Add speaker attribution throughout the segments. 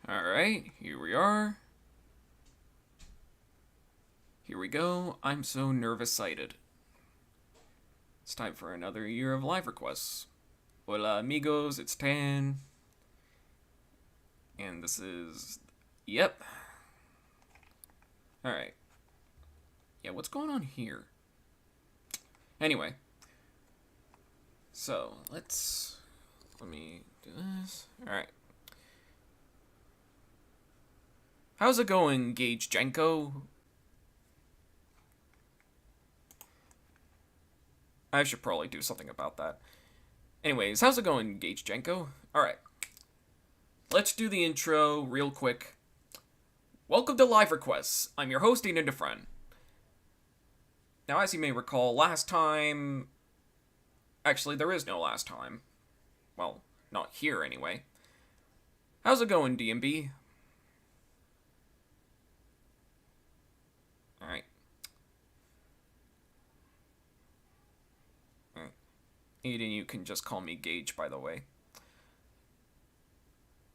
Speaker 1: Alright, here we are. Here we go. I'm so nervous-sighted. It's time for another year of live requests. Hola amigos, it's Tan. And this is... Yep. Alright. Yeah, what's going on here? Anyway. So, let me do this. Alright. How's it going, Gage Jenko? I should probably do something about that. Anyways, how's it going, Gage Jenko? Alright. Let's do the intro real quick. Welcome to Live Requests. I'm your host, Aidan DeFrehn. Now, as you may recall, last time... Actually, there is no last time. Well, not here, anyway. How's it going, DMB? Alright. Aidan, you can just call me Gage, by the way.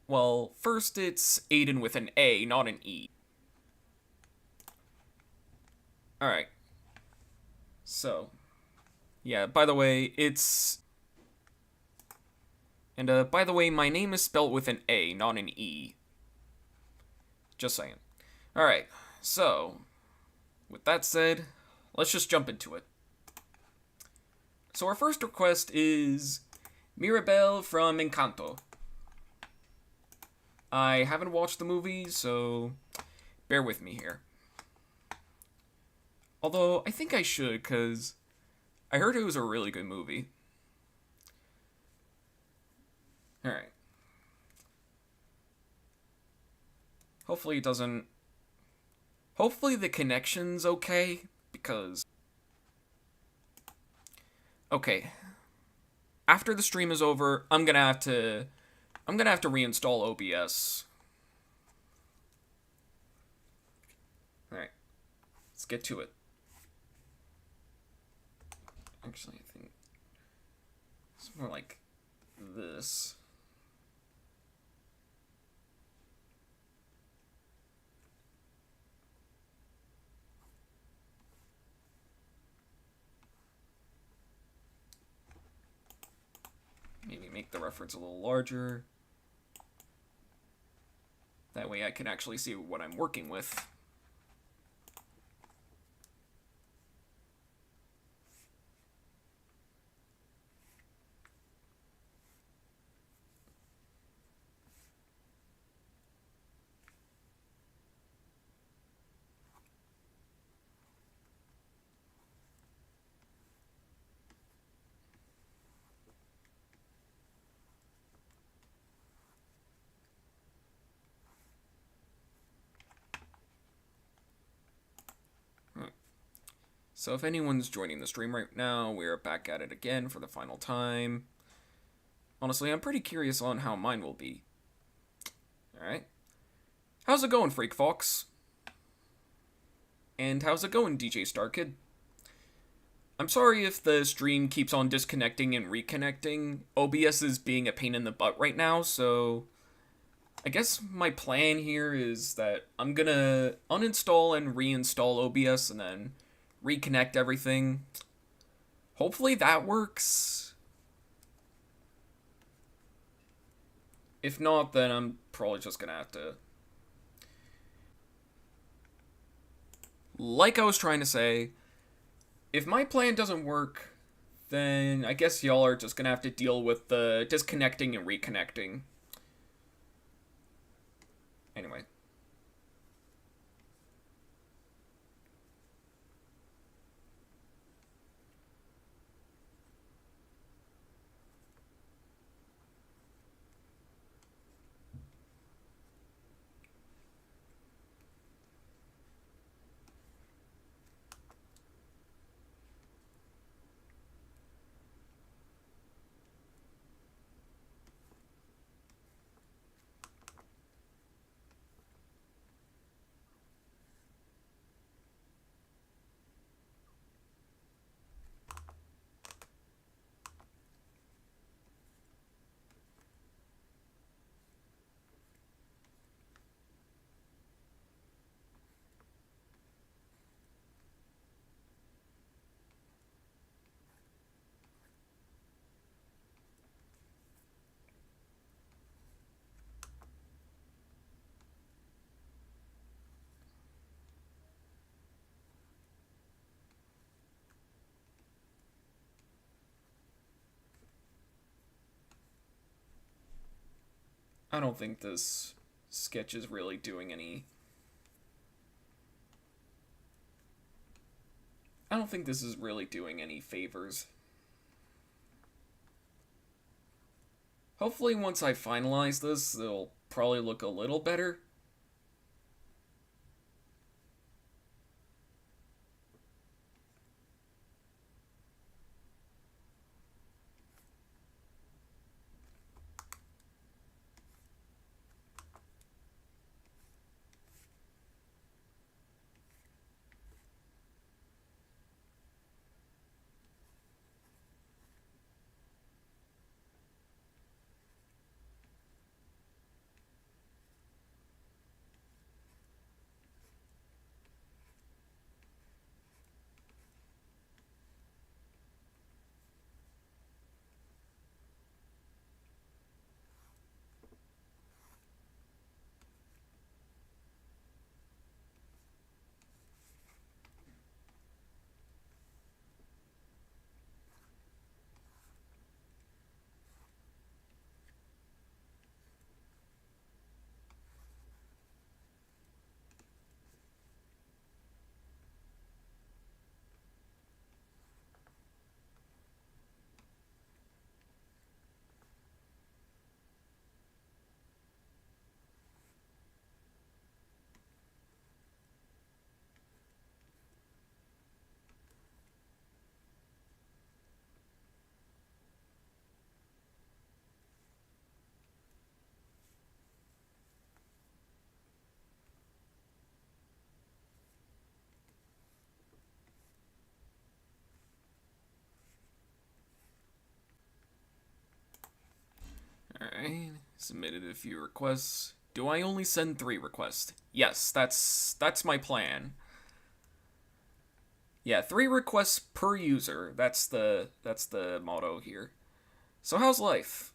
Speaker 1: Well, first it's Aidan with an A, not an E. Alright. So, yeah, by the way, it's... And, by the way, my name is spelled with an A, not an E. Just saying. Alright, so, with that said, let's just jump into it. So our first request is Mirabel from Encanto. I haven't watched the movie, so bear with me here. Although, I think I should, because I heard it was a really good movie. Alright. Hopefully it doesn't... Hopefully the connection's okay, because... Okay. After the stream is over, I'm gonna have to reinstall OBS. Alright. Let's get to it. Actually, I think it's more like this. Maybe make the reference a little larger. That way I can actually see what I'm working with. So if anyone's joining the stream right now, we're back at it again for the final time. Honestly, I'm pretty curious on how mine will be. Alright. How's it going, Freak Fox? And how's it going, DJ StarKid? I'm sorry if the stream keeps on disconnecting and reconnecting. OBS is being a pain in the butt right now, so... I guess my plan here is that I'm gonna uninstall and reinstall OBS and then reconnect everything. Hopefully that works. If not, then I'm probably just gonna have to... Like I was trying to say, if my plan doesn't work, then I guess y'all are just gonna have to deal with the disconnecting and reconnecting. Anyway. I don't think this sketch is really doing any... I don't think this is really doing any favors. Hopefully once I finalize this, it'll probably look a little better. Alright, submitted a few requests. Do I only send 3 requests? Yes, that's my plan. Yeah, 3 requests per user. That's the motto here. So how's life?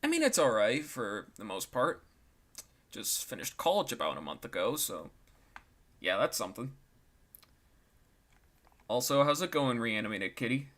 Speaker 1: I mean, it's alright for the most part. Just finished college about a month ago, so yeah, that's something. Also, how's it going, Reanimated Kitty?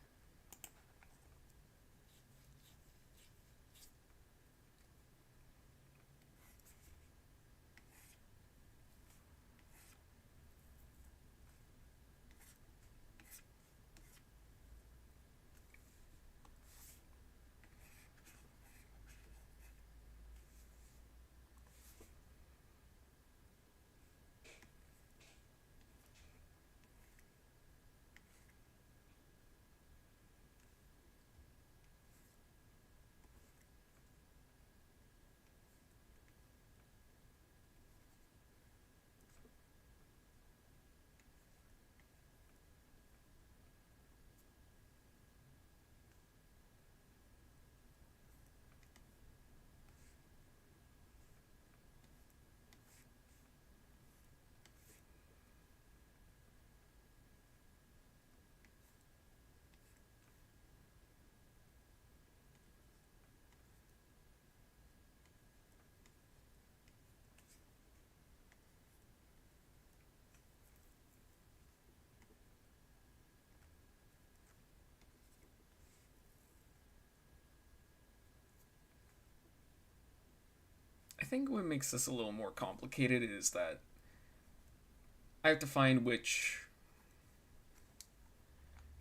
Speaker 1: I think what makes this a little more complicated is that I have to find which...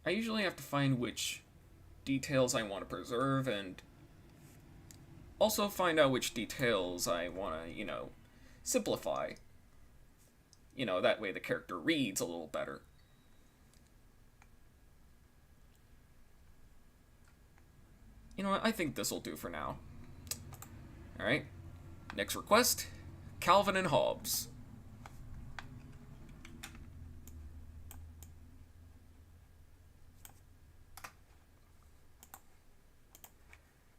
Speaker 1: I usually have to find which details I want to preserve and also find out which details I want to, simplify. That way the character reads a little better. You know what, I think this will do for now. Alright, next request, Calvin and Hobbes.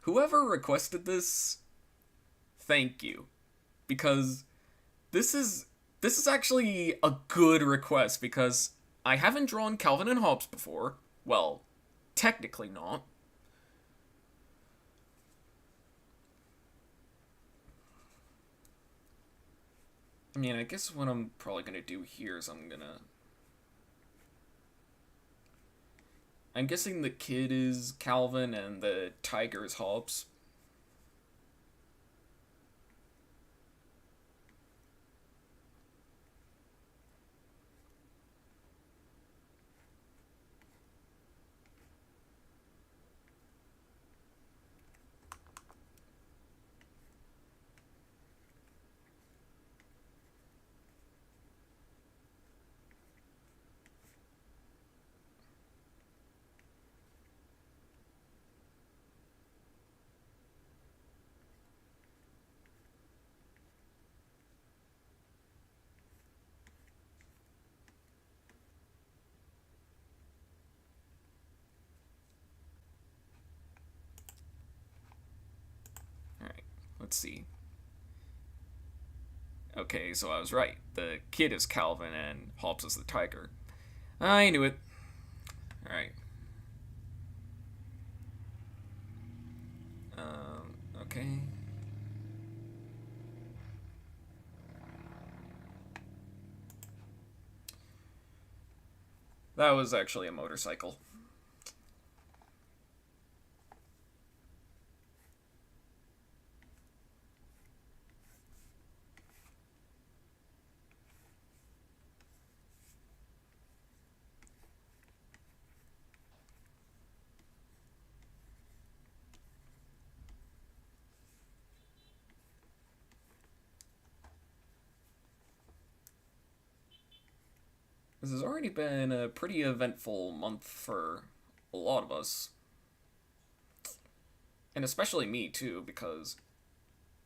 Speaker 1: Whoever requested this, thank you. Because this is actually a good request because I haven't drawn Calvin and Hobbes before. Well, technically not. I mean, I guess what I'm probably gonna do here is I'm guessing the kid is Calvin and the tiger is Hobbes. Let's see. Okay, so I was right. The kid is Calvin and Hobbs is the tiger. I knew it. Alright. Okay. That was actually a motorcycle. This has already been a pretty eventful month for a lot of us. And especially me, too, because,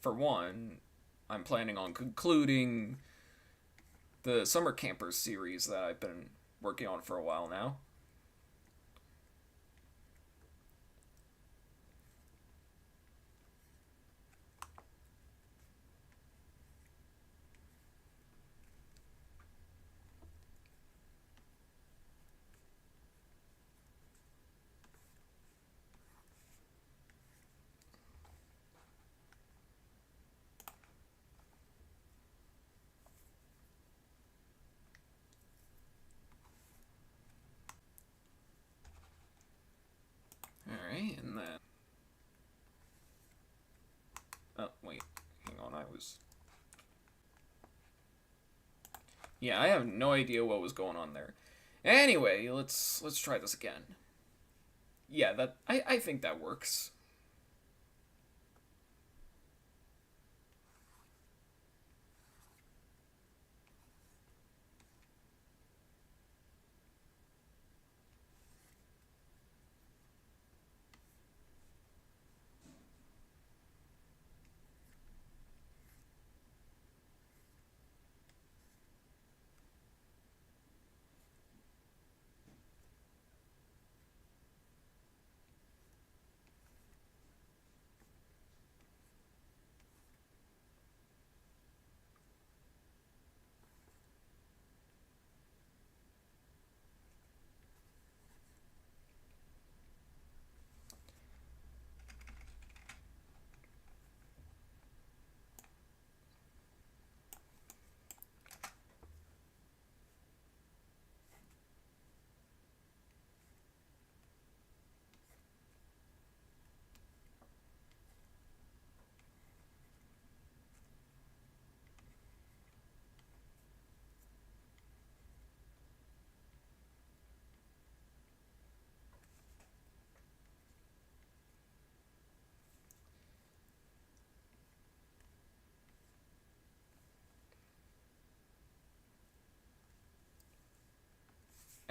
Speaker 1: for one, I'm planning on concluding the Summer Campers series that I've been working on for a while now. Alright, and then... Oh, wait. Hang on, I was... Yeah, I have no idea what was going on there. Anyway, let's try this again. Yeah, I think that works.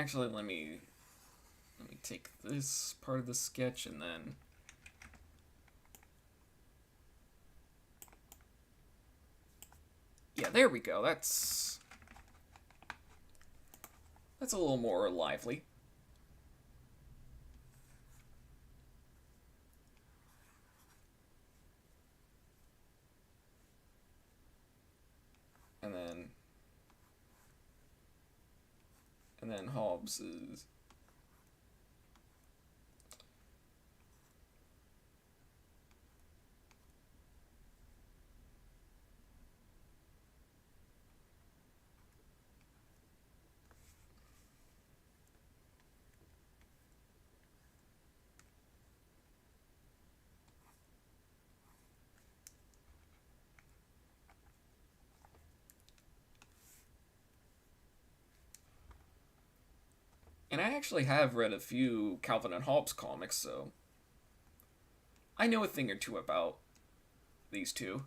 Speaker 1: Actually, let me take this part of the sketch and then... Yeah, there we go. That's a little more lively. And then Hobbs is... And I actually have read a few Calvin and Hobbes comics, so I know a thing or two about these two.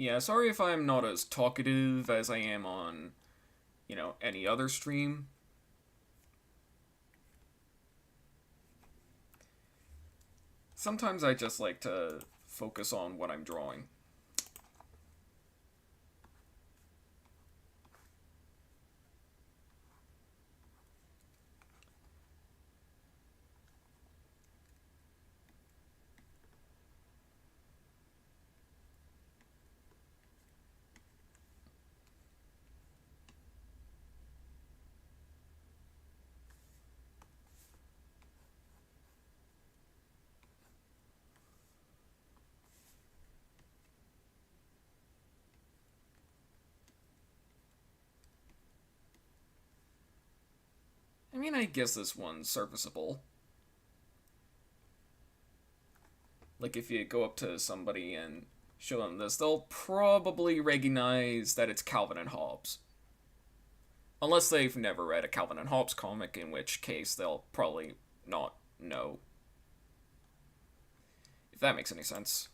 Speaker 1: Yeah, sorry if I'm not as talkative as I am on, any other stream. Sometimes I just like to focus on what I'm drawing. I mean, I guess this one's serviceable. Like, if you go up to somebody and show them this, they'll probably recognize that it's Calvin and Hobbes. Unless they've never read a Calvin and Hobbes comic, in which case they'll probably not know. If that makes any sense.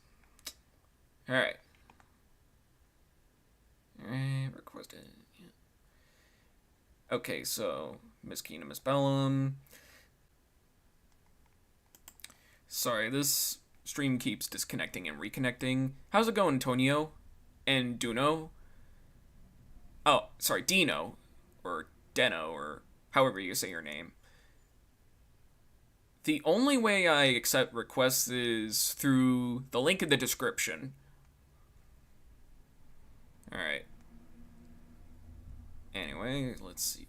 Speaker 1: Alright. Alright, requested. Yeah. Okay, so Miss Keen and Miss Bellum. Sorry, this stream keeps disconnecting and reconnecting. How's it going, Antonio? And Duno? Oh, sorry, Dino. Or Deno, or however you say your name. The only way I accept requests is through the link in the description. Alright. Anyway, let's see.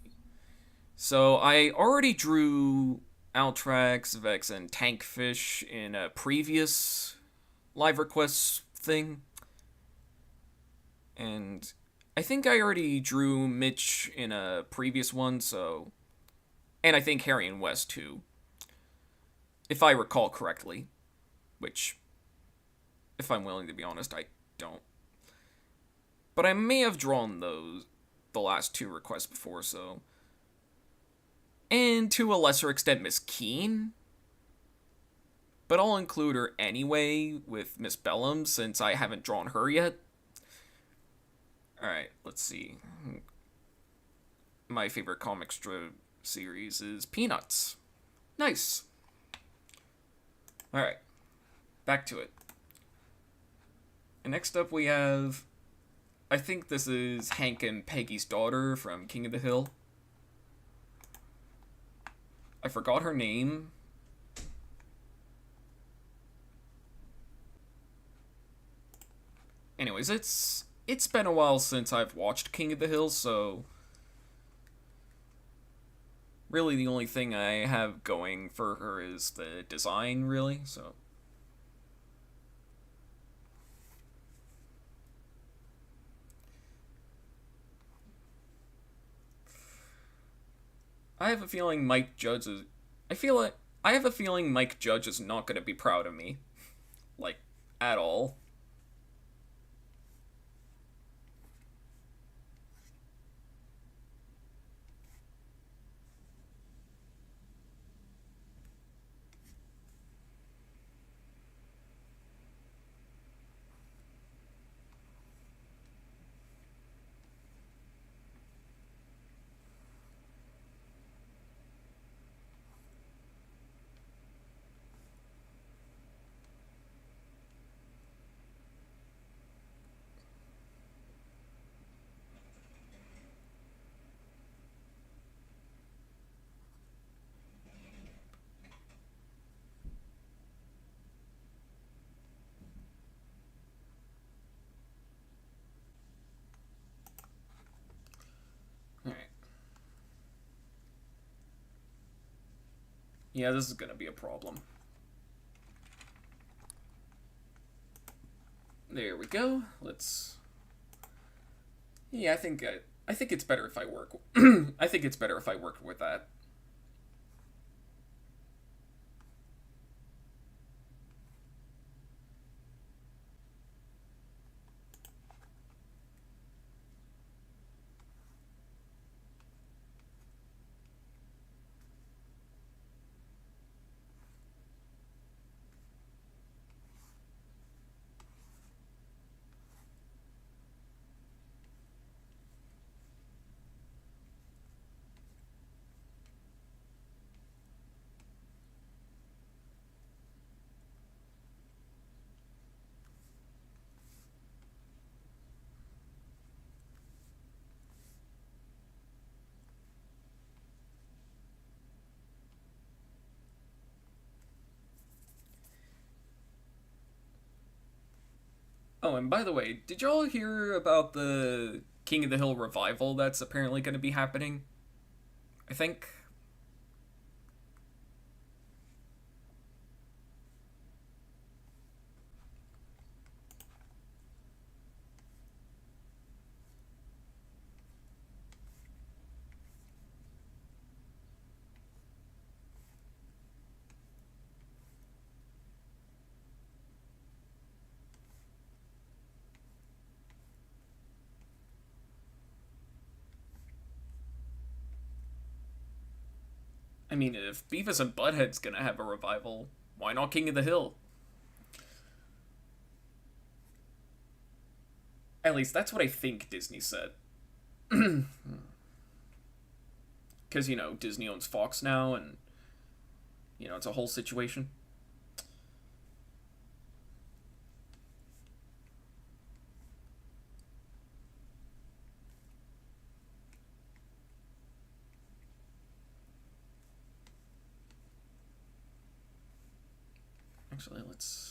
Speaker 1: So, I already drew Altrax, Vex, and Tankfish in a previous live requests thing. And I think I already drew Mitch in a previous one, so... And I think Harry and West, too. If I recall correctly. Which, if I'm willing to be honest, I don't. But I may have drawn the last two requests before, so... And to a lesser extent, Miss Keen. But I'll include her anyway with Miss Bellum, since I haven't drawn her yet. Alright, let's see. My favorite comic strip series is Peanuts. Nice. Alright, back to it. And next up we have... I think this is Hank and Peggy's daughter from King of the Hill. I forgot her name. Anyways, it's been a while since I've watched King of the Hill, so... Really, the only thing I have going for her is the design, really, so... I have a feeling Mike Judge is... I have a feeling Mike Judge is not going to be proud of me. Like, at all. Alright. Yeah, this is gonna be a problem. There we go. Let's... Yeah, I think it's better if I work... I think it's better if I work with that. Oh, and by the way, did y'all hear about the King of the Hill revival that's apparently going to be happening? I think. I mean, if Beavis and Butthead's gonna have a revival, why not King of the Hill? At least that's what I think Disney said. Because, Disney owns Fox now, and, it's a whole situation. Actually, let's.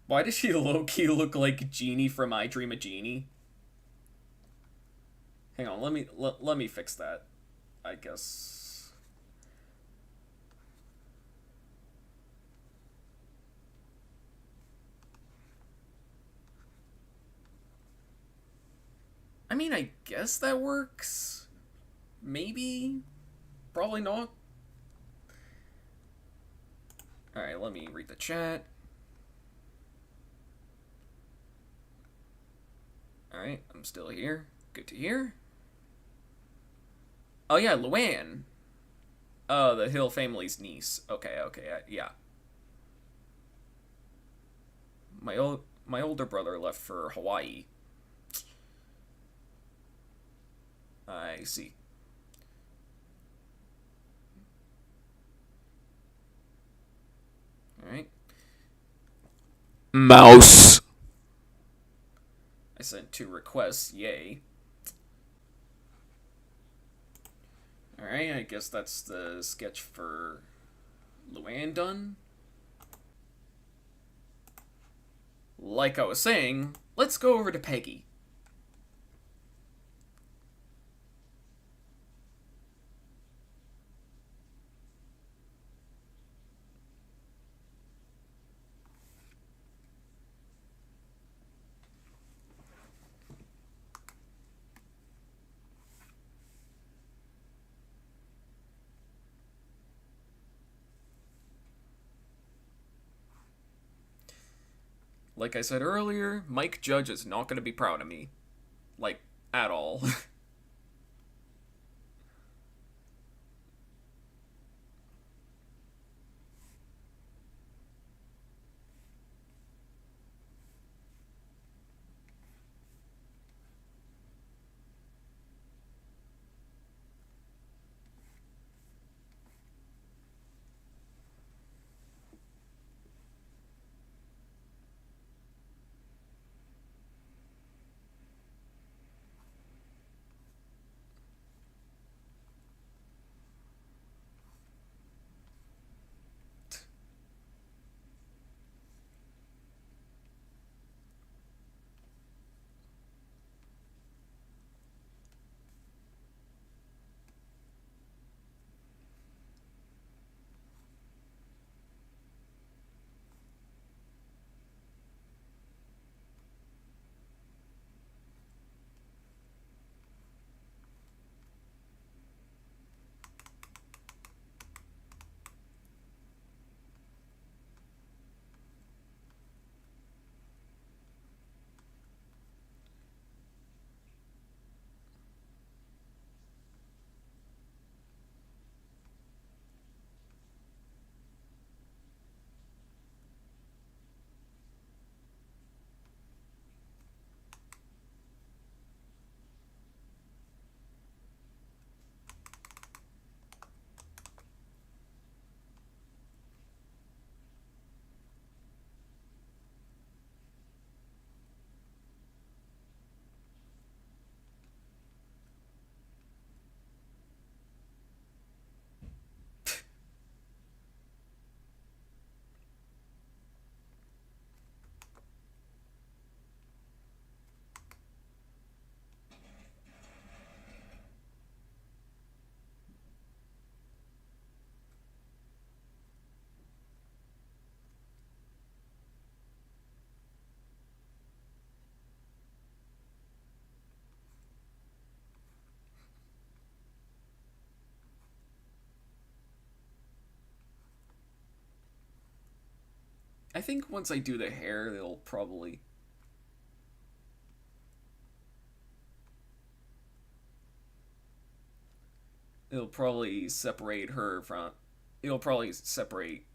Speaker 1: Why does she low-key look like Genie from I Dream a Genie? Hang on, let me fix that. I guess. I mean, I guess that works. Maybe. Probably not. Alright, let me read the chat. Alright, I'm still here. Good to hear. Oh yeah, Luann. Oh, the Hill family's niece. Okay, yeah. My older brother left for Hawaii. I see. Alright. Mouse. I sent 2 requests, yay. Alright, I guess that's the sketch for Luann done. Like I was saying, let's go over to Peggy. Like I said earlier, Mike Judge is not going to be proud of me. Like, at all. I think once I do the hair, it'll probably separate her from. It'll probably separate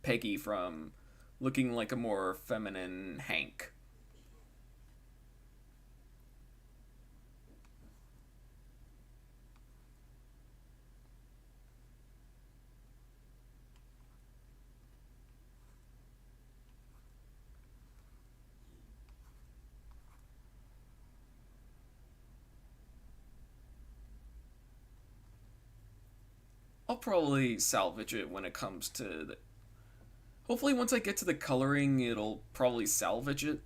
Speaker 1: Peggy from looking like a more feminine Hank. I'll probably salvage it when it comes to the. Hopefully, once I get to the coloring, it'll probably salvage it.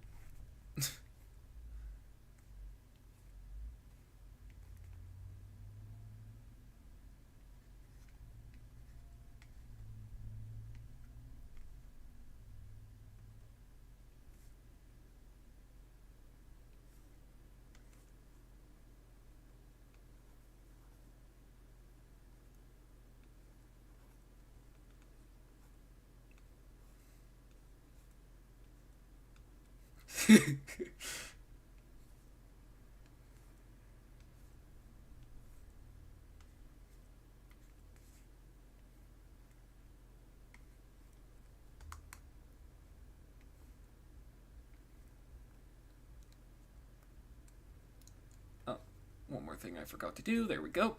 Speaker 1: Oh, one more thing I forgot to do. There we go.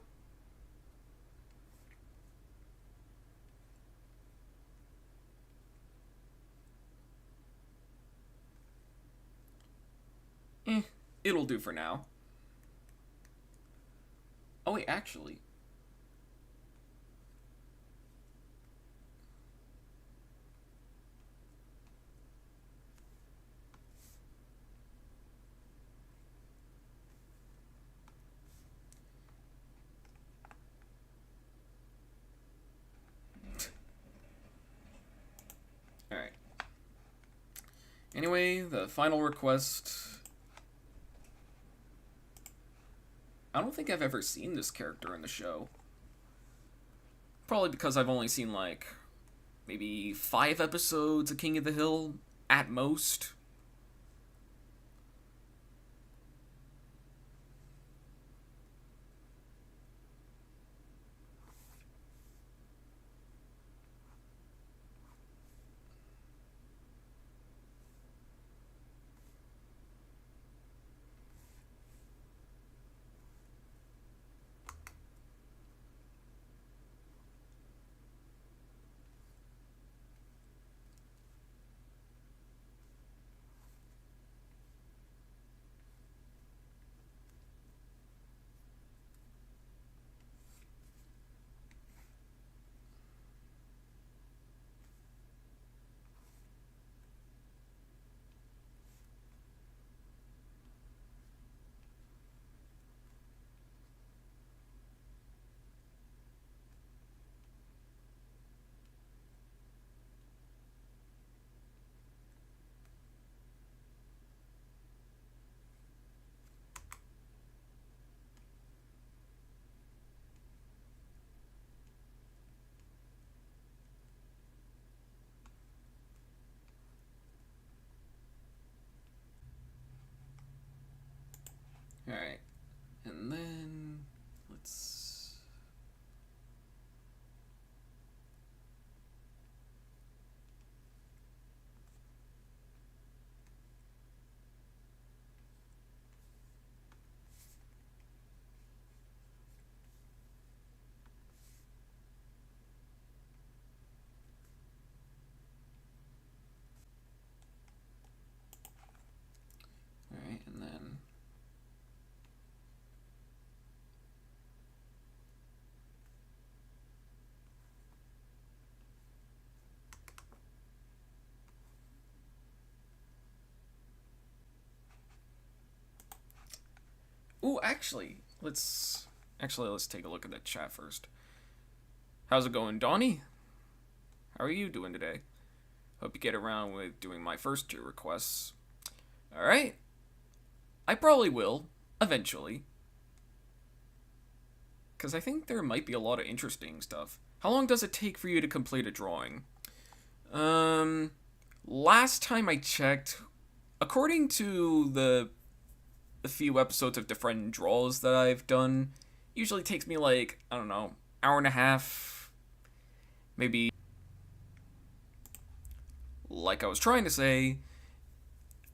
Speaker 1: Eh, it'll do for now. Oh wait, actually. Alright. Anyway, the final request. I don't think I've ever seen this character in the show. Probably because I've only seen like maybe 5 episodes of King of the Hill at most. Alright. And then let's. Alright, and then. Ooh, let's take a look at the chat first. How's it going, Donnie? How are you doing today? Hope you get around with doing my first 2 requests. Alright. I probably will, eventually. Because I think there might be a lot of interesting stuff. How long does it take for you to complete a drawing? Last time I checked, according to the few episodes of DeFrehn draws that I've done, usually takes me like, I don't know, hour and a half, maybe. Like I was trying to say,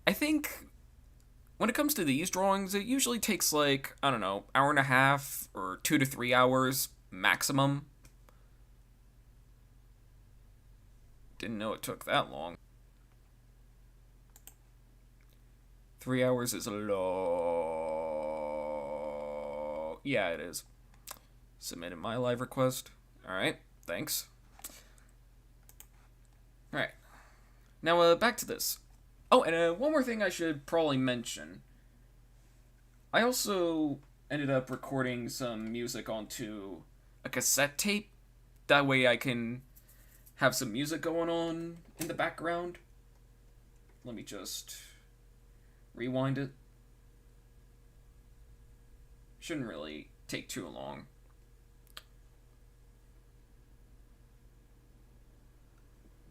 Speaker 1: I think when it comes to these drawings, it usually takes like, I don't know, hour and a half or 2 to 3 hours maximum. Didn't know it took that long. 3 hours is a lot. Yeah, it is. Submitted my live request. Alright, thanks. Alright. Now, back to this. Oh, and one more thing I should probably mention. I also ended up recording some music onto a cassette tape. That way I can have some music going on in the background. Let me just rewind it. Shouldn't really take too long.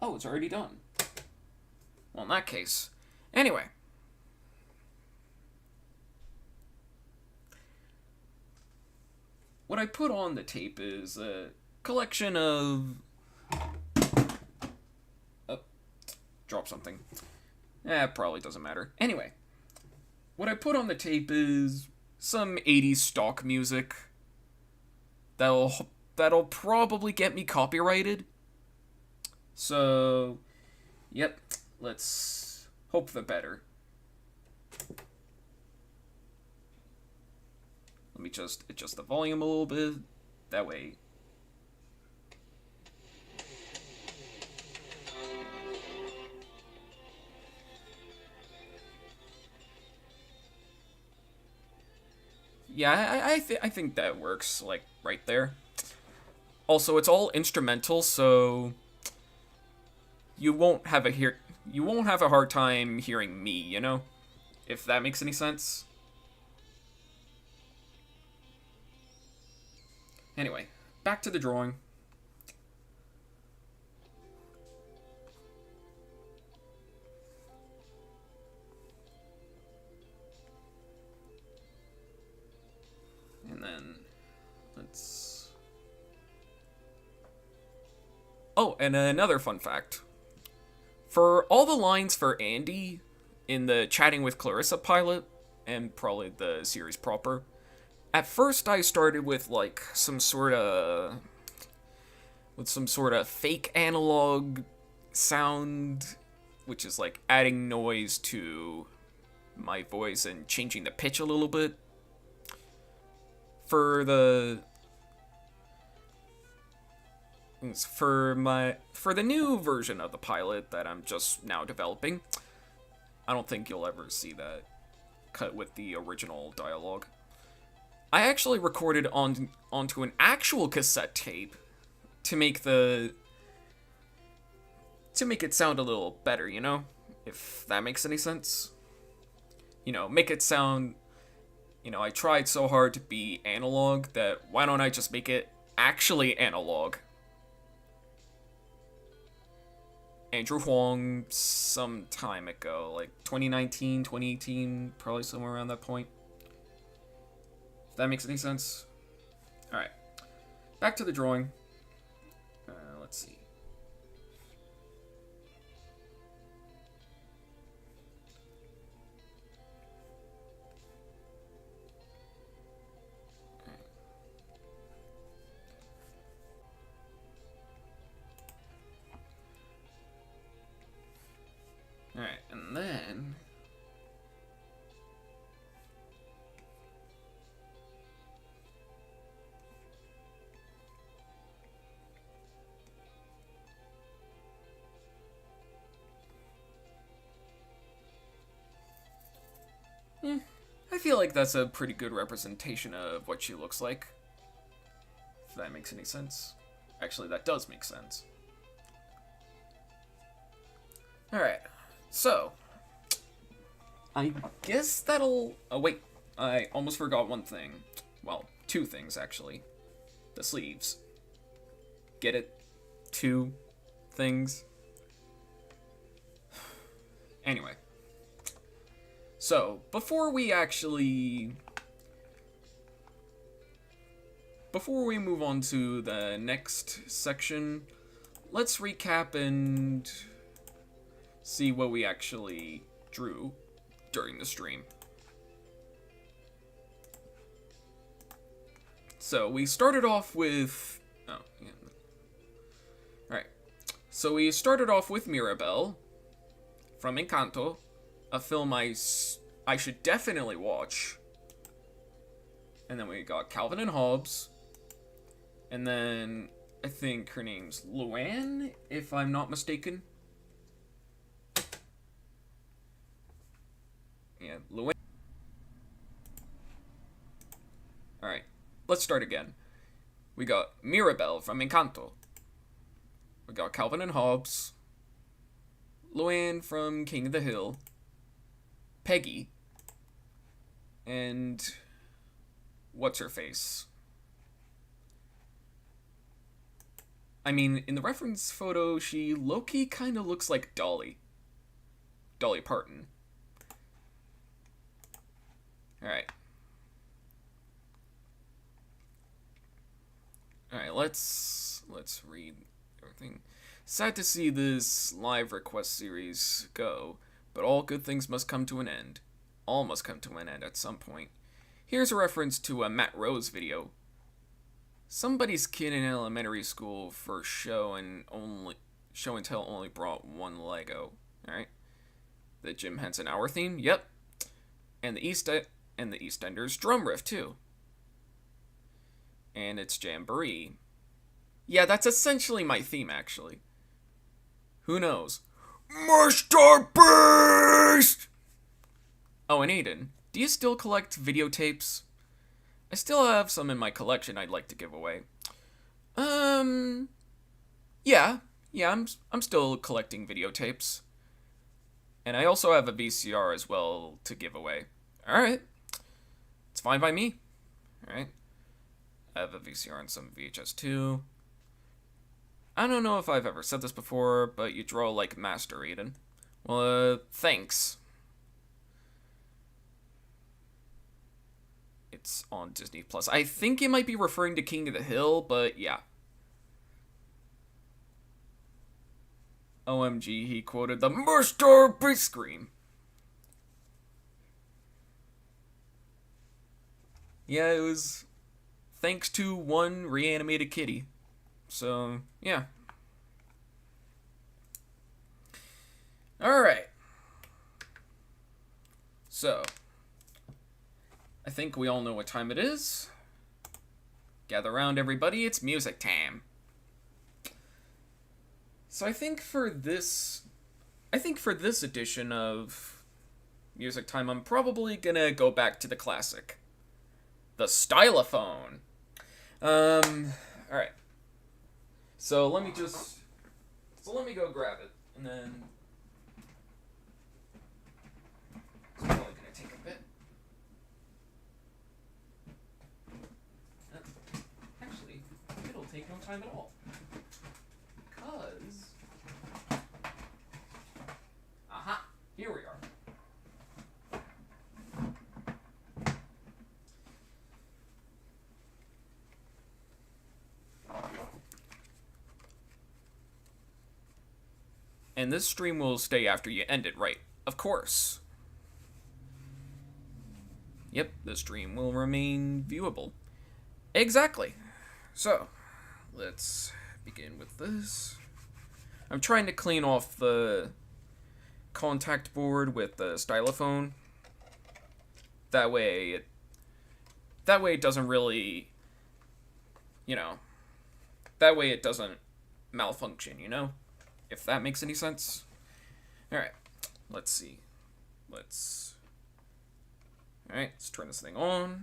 Speaker 1: Oh, it's already done. Well, in that case. Anyway. What I put on the tape is a collection of... Oh, drop something. It probably doesn't matter. Anyway. What I put on the tape is some 80s stock music. That'll probably get me copyrighted. So, yep, let's hope for the better. Let me just adjust the volume a little bit. That way. Yeah, I think that works, like, right there. Also, it's all instrumental, so you won't have a hard time hearing me, you know? If that makes any sense. Anyway, back to the drawing. And then let's... Oh, and another fun fact. For all the lines for Andy in the Chatting with Clarissa pilot, and probably the series proper, at first I started with like some sort of fake analog sound, which is like adding noise to my voice and changing the pitch a little bit. For the new version of the pilot that I'm just now developing, I don't think you'll ever see that cut with the original dialogue. I actually recorded onto an actual cassette tape to make it sound a little better, you know? If that makes any sense. You know, make it sound, I tried so hard to be analog that why don't I just make it actually analog? Andrew Huang some time ago, like 2019, 2018, probably somewhere around that point. If that makes any sense. Alright. Back to the drawing. Let's see. Alright, and then... I feel like that's a pretty good representation of what she looks like. If that makes any sense. Actually, that does make sense. Alright, so... I guess that'll... Oh, wait. I almost forgot one thing. Well, two things, actually. The sleeves. Get it? Two things. Anyway. So, before we move on to the next section, let's recap and see what we actually drew during the stream. So, we started off with... Oh, yeah. Alright. So, we started off with Mirabel from Encanto, a film I should definitely watch. And then we got Calvin and Hobbes. And then I think her name's Luann, if I'm not mistaken. Yeah, Luann. Alright, let's start again. We got Mirabel from Encanto. We got Calvin and Hobbes. Luann from King of the Hill. Peggy. And what's her face? I mean, in the reference photo, she low-key kind of looks like Dolly. Dolly Parton. Alright. Alright, let's read everything. Sad to see this live request series go, but all good things must come to an end. All must come to an end at some point. Here's a reference to a Matt Rose video. Somebody's kid in elementary school for show and tell only brought one Lego. Alright. The Jim Henson Hour theme, yep. And the EastEnders drum riff too. And it's Jamboree. Yeah, that's essentially my theme actually. Who knows? Mr. Beast! Oh, and Aidan, do you still collect videotapes? I still have some in my collection I'd like to give away. Yeah, I'm still collecting videotapes. And I also have a VCR as well to give away. Alright. It's fine by me. Alright. I have a VCR and some VHS too. I don't know if I've ever said this before, but you draw like master, Aidan. Well, thanks. It's on Disney Plus. I think it might be referring to King of the Hill, but yeah. OMG, he quoted the Mr. Beast scream. Yeah, it was thanks to one reanimated kitty. So, yeah. Alright. So, I think we all know what time it is. Gather around, everybody. It's music time. So I think for this edition of Music Time, I'm probably gonna go back to the classic. The stylophone. Alright. So let me go grab it, and then it's probably gonna take a bit. Actually, it'll take no time at all. Because here we are. And this stream will stay after you end it, right? Of course. Yep, the stream will remain viewable. Exactly. So, let's begin with this. I'm trying to clean off the contact board with the stylophone. That way it doesn't really, that way it doesn't malfunction, if that makes any sense. Alright, let's see. Alright, let's turn this thing on.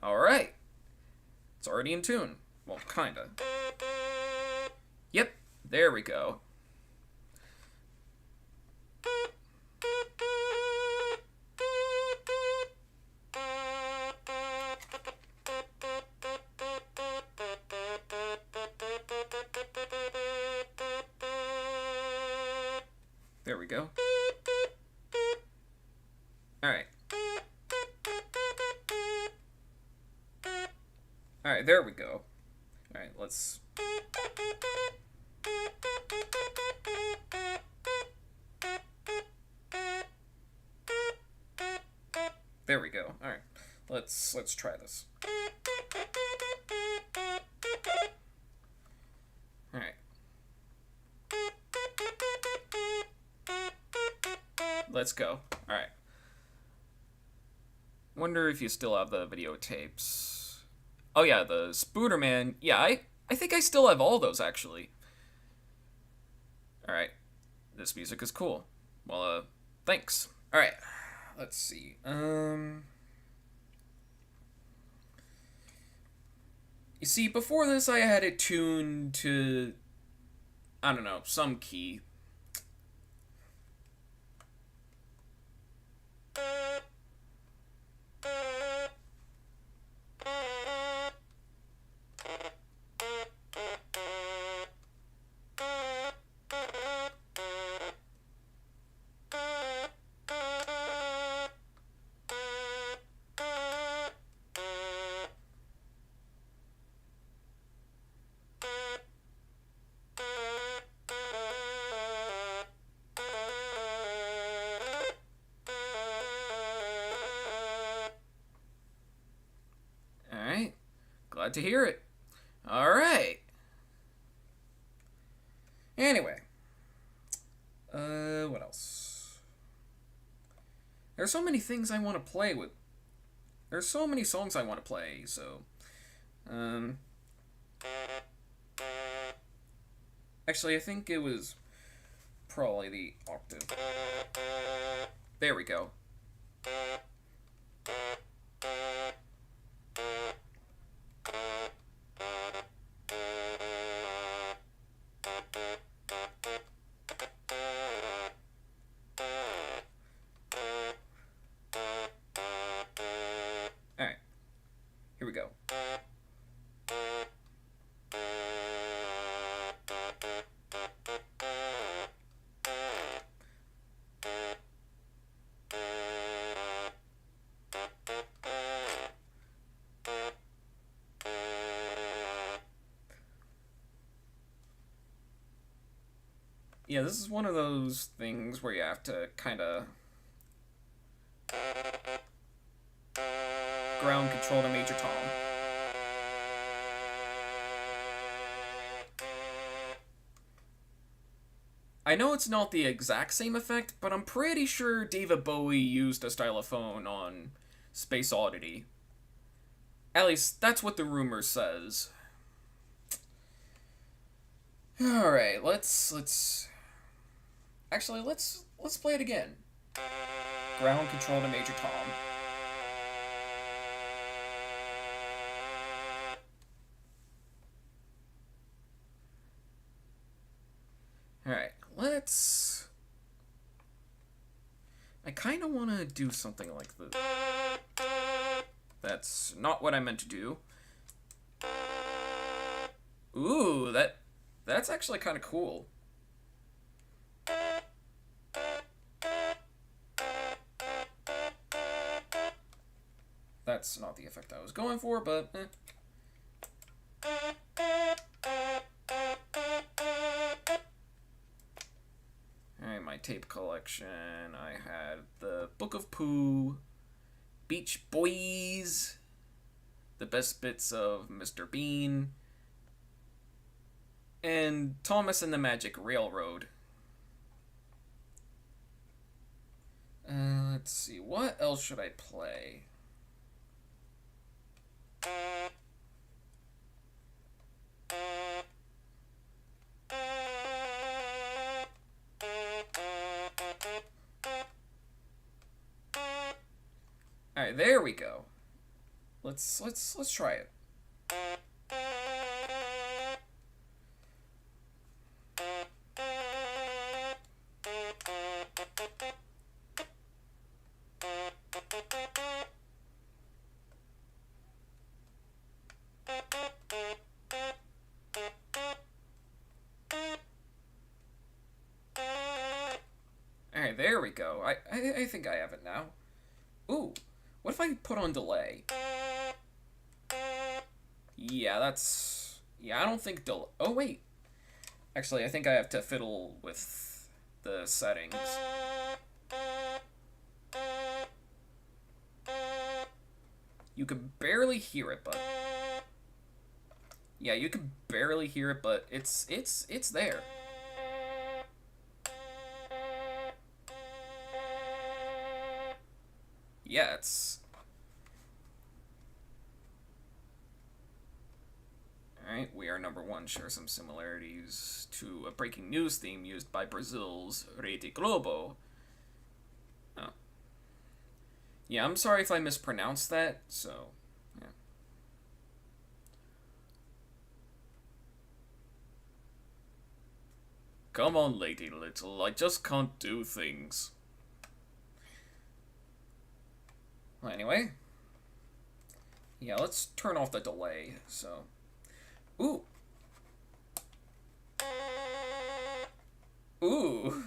Speaker 1: Alright. It's already in tune. Well, kinda. Yep, there we go. There we go. Alright. Alright, there we go. Alright, let's... There we go. Alright. Let's try this. Alright. Let's go. Alright. Wonder if you still have the videotapes. Oh yeah, the Spooderman. Yeah, I think I still have all those, actually. Alright. This music is cool. Well, thanks. Alright. Let's see. You see, before this I had it tuned to, I don't know, some key. Alright. Glad to hear it. Alright. Anyway. What else? There's so many things I want to play with. There's so many songs I want to play, so... Actually, I think it was probably the octave. There we go. Alright. Here we go. Yeah, this is one of those things where you have to kind of ground control to Major Tom. I know it's not the exact same effect, but I'm pretty sure David Bowie used a stylophone on Space Oddity. At least, that's what the rumor says. Alright, let's... Actually, let's play it again. Ground control to Major Tom. Alright, let's... I kind of want to do something like this. That's not what I meant to do. Ooh, that's actually kind of cool. That's not the effect I was going for, but Alright, my tape collection. I had the Book of Pooh, Beach Boys, the best bits of Mr. Bean, and Thomas and the Magic Railroad. Let's see, what else should I play? Alright, there we go. Let's try it. Okay, there we go. I think I have it now. Ooh, what if I put on delay? Yeah, that's... Yeah, I don't think delay... Oh, wait. Actually, I think I have to fiddle with the settings. You can barely hear it, but... Yeah, you can barely hear it, but it's there. Yeah, it's... Alright, we are number one. Share some similarities to a breaking news theme used by Brazil's Rede Globo. Oh. Yeah, I'm sorry if I mispronounced that, so... Yeah. Come on, Lady Little, I just can't do things. Well, anyway. Yeah, let's turn off the delay, so... Ooh. Ooh.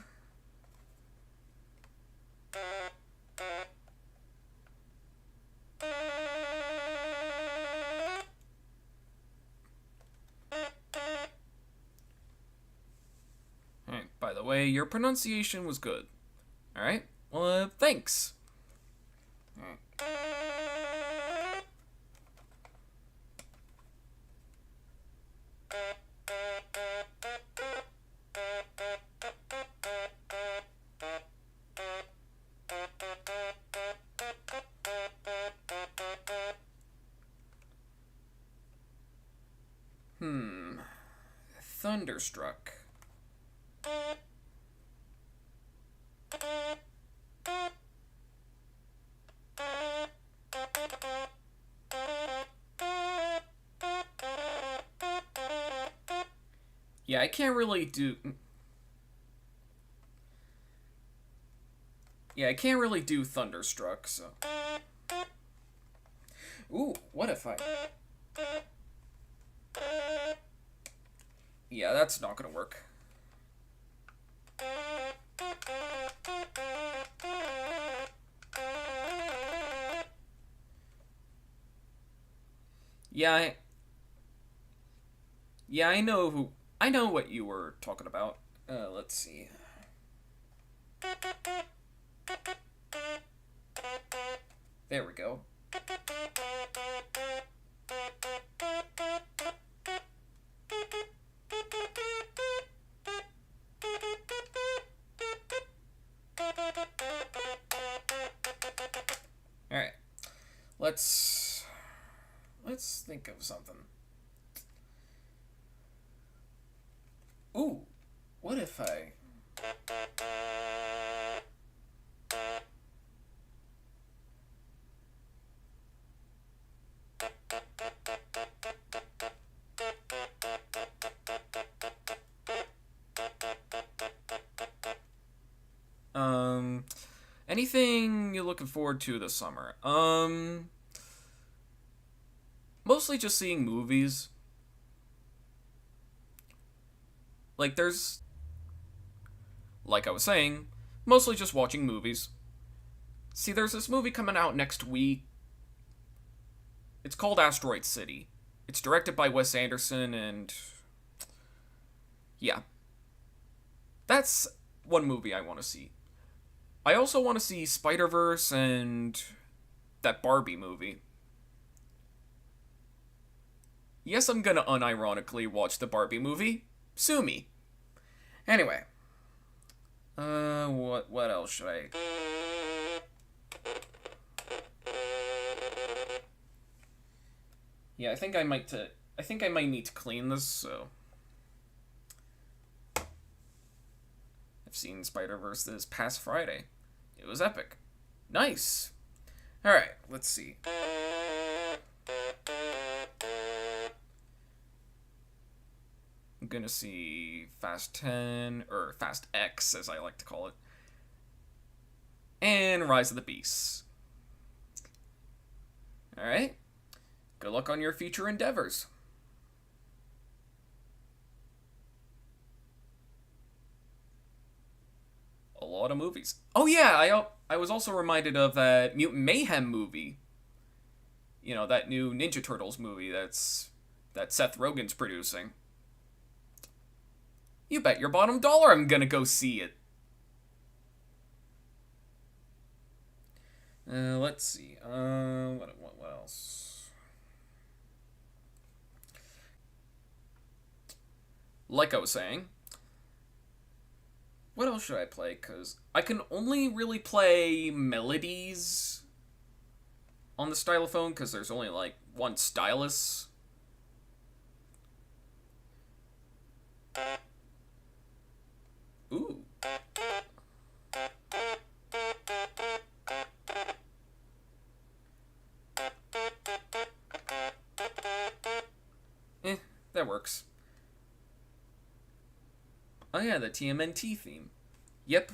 Speaker 1: Alright, by the way, your pronunciation was good. Alright? Well, thanks. Alright. Thunderstruck. Yeah, I can't really do... Yeah, I can't really do Thunderstruck, so... Ooh, what if I... Yeah, that's not gonna work. Yeah, I know what you were talking about. Let's see. There we go. Alright. Let's think of something. Ooh, what if I... Anything you're looking forward to this summer? Mostly just seeing movies. Like, like I was saying, mostly just watching movies. See, there's this movie coming out next week. It's called Asteroid City. It's directed by Wes Anderson, and... yeah. That's one movie I want to see. I also want to see Spider-Verse and that Barbie movie. Yes, I'm gonna unironically watch the Barbie movie. Sue me. Anyway. What else should I... Yeah, I think I might need to clean this, so... I've seen Spider-Verse this past Friday. It was epic. Nice. Alright, let's see. I'm gonna see Fast 10, or Fast X, as I like to call it. And Rise of the Beasts. Alright. Good luck on your future endeavors. A lot lot of movies. Oh yeah, I was also reminded of that Mutant Mayhem movie. You know, that new Ninja Turtles movie that Seth Rogen's producing. You bet your bottom dollar I'm gonna go see it. Let's see. What else? Like I was saying, what else should I play? Because I can only really play melodies on the stylophone because there's only like one stylus. Ooh. That works. Oh yeah, the TMNT theme. Yep.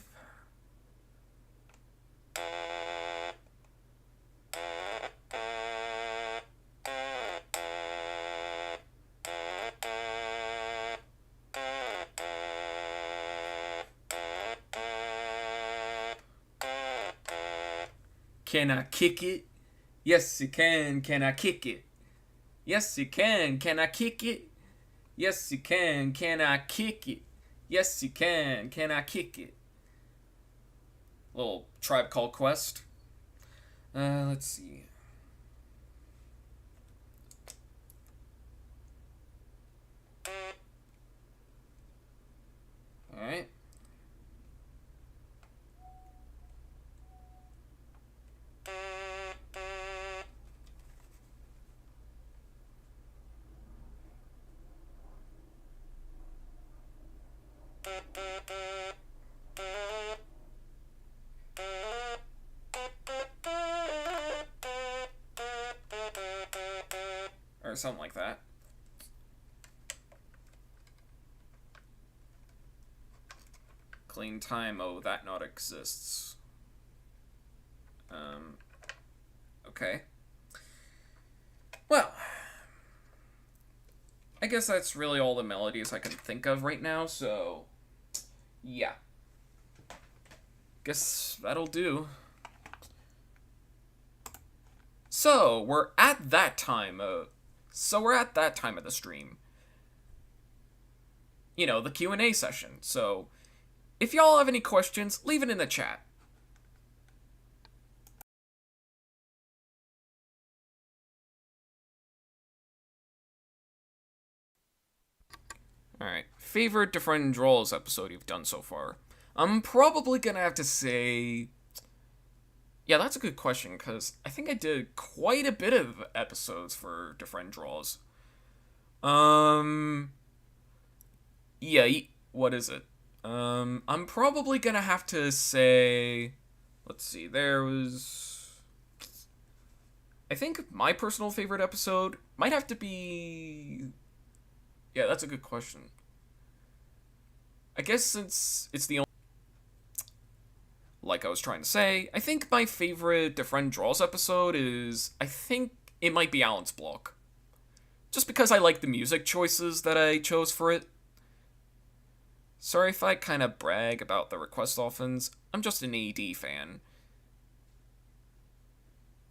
Speaker 1: Can I kick it? Yes, you can. Can I kick it? Yes, you can. Can I kick it? Yes, you can. Can I kick it? Yes, you can. Can I kick it? Little Tribe Called Quest. Let's see. Alright. Or something like that. Clean time, oh, that not exists. Okay. Well, I guess that's really all the melodies I can think of right now, so yeah. Guess that'll do. So, we're at that time of the stream. You know, the Q&A session. So, if y'all have any questions, leave it in the chat. Alright, favorite DeFrehn Draws episode you've done so far? I'm probably gonna have to say... Yeah, that's a good question, because I think I did quite a bit of episodes for DeFrehn Draws. Yeah, what is it? I'm probably gonna have to say... Let's see, there was... I think my personal favorite episode might have to be... Yeah, that's a good question. I guess since it's the only... Like I was trying to say, I think my favorite DeFrehn Draws episode is... I think it might be Alan's block. Just because I like the music choices that I chose for it. Sorry if I kind of brag about the request offens. I'm just an AD fan.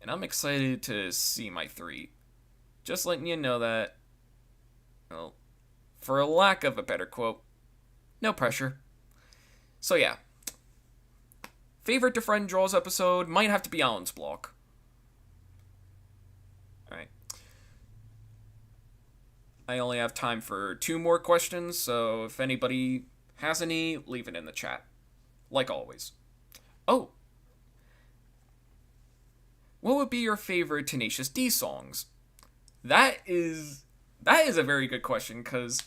Speaker 1: And I'm excited to see my 3. Just letting you know that... Well, for a lack of a better quote, no pressure. So yeah. Favorite DeFrehn Draws episode might have to be Alan's block. Alright. I only have time for 2 more questions, so if anybody has any, leave it in the chat. Like always. Oh! What would be your favorite Tenacious D songs? That is a very good question, because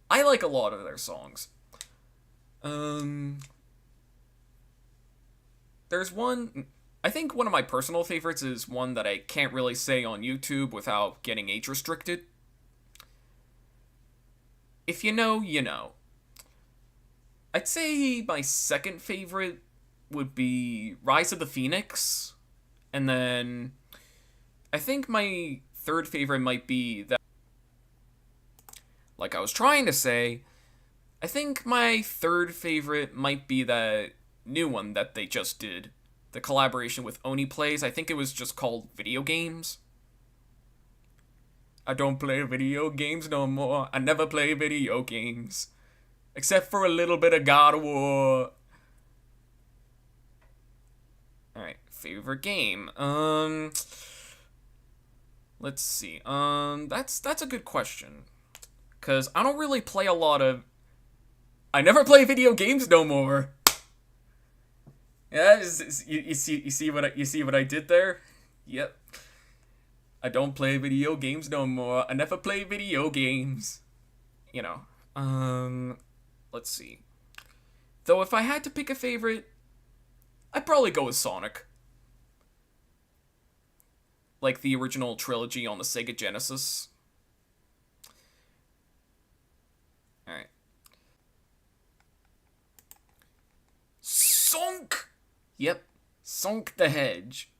Speaker 1: I like a lot of their songs. There's one... I think one of my personal favorites is one that I can't really say on YouTube without getting age restricted. If you know, you know. I'd say my second favorite would be Rise of the Phoenix. And then I think my third favorite might be that... Like I was trying to say, I think my third favorite might be that new one that they just did. The collaboration with Oni Plays. I think it was just called Video Games. I don't play video games no more. I never play video games. Except for a little bit of God of War. Alright, favorite game. Let's see. That's a good question. Cause I don't really play a lot of... I never play video games no more. Yeah, you see what I did there? Yep. I don't play video games no more. I never play video games. You know. Let's see. Though if I had to pick a favorite, I'd probably go with Sonic. Like the original trilogy on the Sega Genesis. Alright. Sonic! Yep. Sonic the Hedge.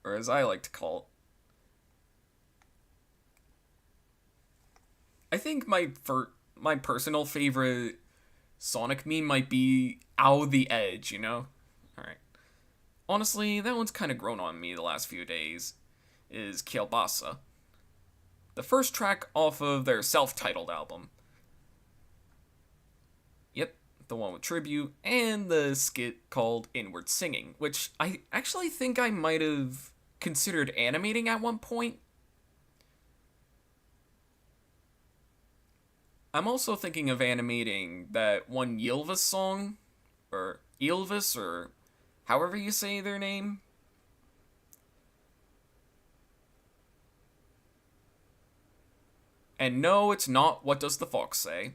Speaker 1: Or as I like to call it. I think my personal favorite Sonic meme might be Ow the Edge, you know? Alright. Honestly, that one's kind of grown on me the last few days, is Kielbasa. The first track off of their self-titled album. Yep, the one with Tribute, and the skit called Inward Singing, which I actually think I might have considered animating at one point. I'm also thinking of animating that one Ylvis song, or Ylvis, or however you say their name. And no, it's not What Does the Fox Say?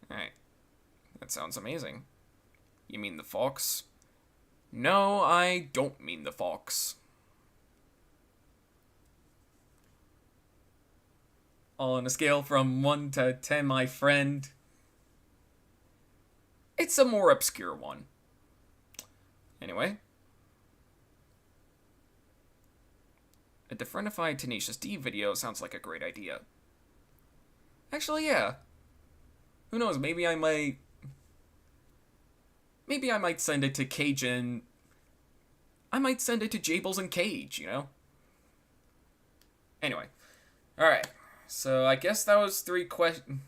Speaker 1: Alright. That sounds amazing. You mean the fox? No, I don't mean the fox. On a scale from 1 to 10, my friend, it's a more obscure one. Anyway. A DeFrehnified Tenacious D video sounds like a great idea. Actually, yeah. Who knows, maybe I might send it to Cajun. I might send it to Jables and Cage, you know? Anyway. Alright. So, I guess that was 3 questions.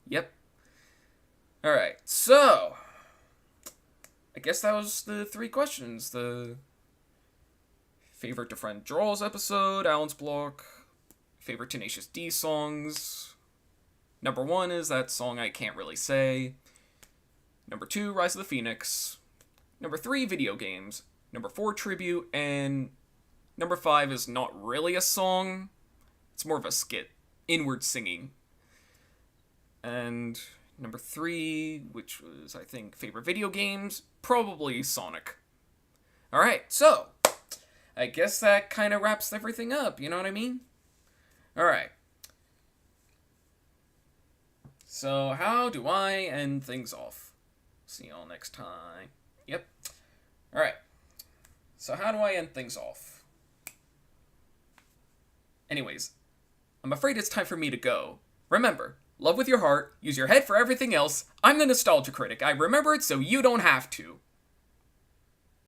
Speaker 1: Yep. Alright, so... I guess that was the 3 questions. The favorite DeFrehn Draws episode, Alan's block, favorite Tenacious D songs. Number 1 is that song I can't really say. Number 2, Rise of the Phoenix. Number 3, video games. Number 4, tribute. And number 5 is not really a song. It's more of a skit. Inward Singing. And number 3, which was, I think, favorite video games, probably Sonic. Alright, so, I guess that kind of wraps everything up, you know what I mean? Alright. So, how do I end things off? See y'all next time. Yep. Alright. So, how do I end things off? Anyways, I'm afraid it's time for me to go. Remember, love with your heart, use your head for everything else. I'm the Nostalgia Critic. I remember it so you don't have to.